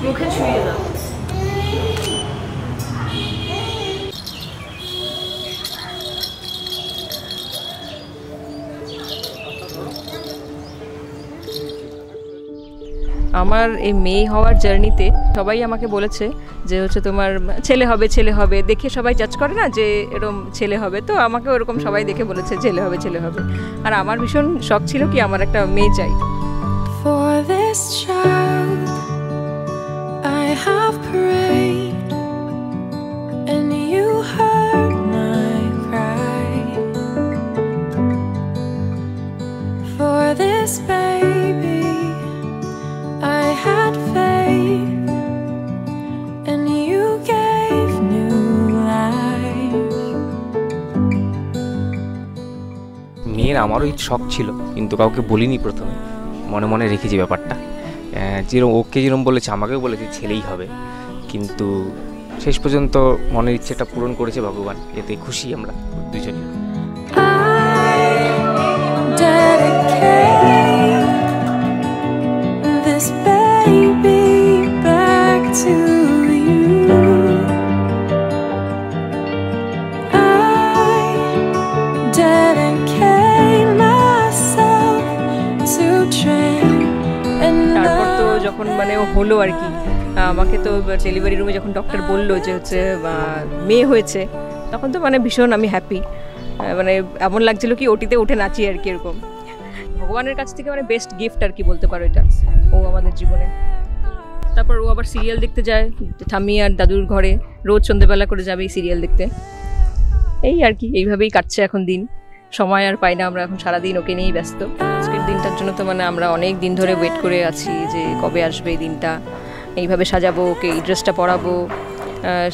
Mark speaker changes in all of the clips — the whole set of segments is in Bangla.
Speaker 1: মুখে ছুঁয়ে দাও। আমার এই মেয়ে হওয়ার জার্নিতে সবাই আমাকে বলেছে যে হচ্ছে তোমার ছেলে হবে, ছেলে হবে, দেখে সবাই জাজ করে না যে এরকম ছেলে হবে, তো আমাকে ওরকম সবাই দেখে বলেছে ছেলে হবে, ছেলে হবে। আর আমার ভীষণ শখ ছিল কি আমার একটা মেয়ে চাই।
Speaker 2: For this child I have prayed and you heard my cry. For this baby I had faith and you gave new life.
Speaker 3: মেয়ের আমারও শখ ছিল, কিন্তু কাউকে বলিনি, প্রথমে মনে মনে রেখেছি ব্যাপারটা। যেরকম ওকে যেরকম বলেছে আমাকেও বলেছে ছেলেই হবে, কিন্তু শেষ পর্যন্ত মনের ইচ্ছেটা পূরণ করেছে ভগবান, এতে খুশি আমরা দুজনই।
Speaker 2: This baby back to you. I dedicate myself to train.
Speaker 1: তারপর তো যখন মানে হলো আর কি, আমাকে তো ডেলিভারি রুমে যখন ডক্টর বললো যে হচ্ছে মেয়ে হয়েছে, তখন তো মানে ভীষণ আমি হ্যাপি। মানে এমন লাগছিল কি ওটিতে উঠে নাচি আর কি, এরকম ভগবানের কাছ থেকে মানে বেস্ট গিফট আর কি বলতে পারো এটা ও আমাদের জীবনে। তারপর ও আবার সিরিয়াল দেখতে যায় ঠাম্মি আর দাদুর ঘরে, রোজ সন্ধ্যেবেলা করে যাবে এই সিরিয়াল দেখতে। এই আর কি, এইভাবেই কাটছে এখন দিন। সময় আর পাই না আমরা, এখন সারাদিন ওকে নিয়েই ব্যস্ত। আজকের দিনটার জন্য তো মানে আমরা অনেক দিন ধরে ওয়েট করে আছি যে কবে আসবে এই দিনটা, এইভাবে সাজাবো ওকে, এই ড্রেসটা পরাবো,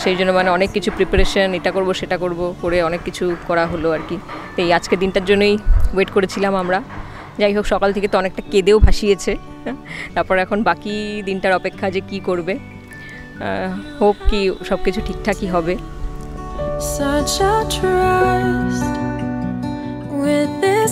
Speaker 1: সেই জন্য মানে অনেক কিছু প্রিপারেশন, এটা করব সেটা করব করে অনেক কিছু করা হলো আর কি। তো এই আজকের দিনটার জন্যই ওয়েট করেছিলাম আমরা। যাই হোক, সকাল থেকে তো অনেকটা কেঁদেও ভাসিয়েছে, তারপর এখন বাকি দিনটার অপেক্ষা যে কি করবে। হোপ কি সব কিছু ঠিকঠাকই হবে।
Speaker 2: Such a trust with this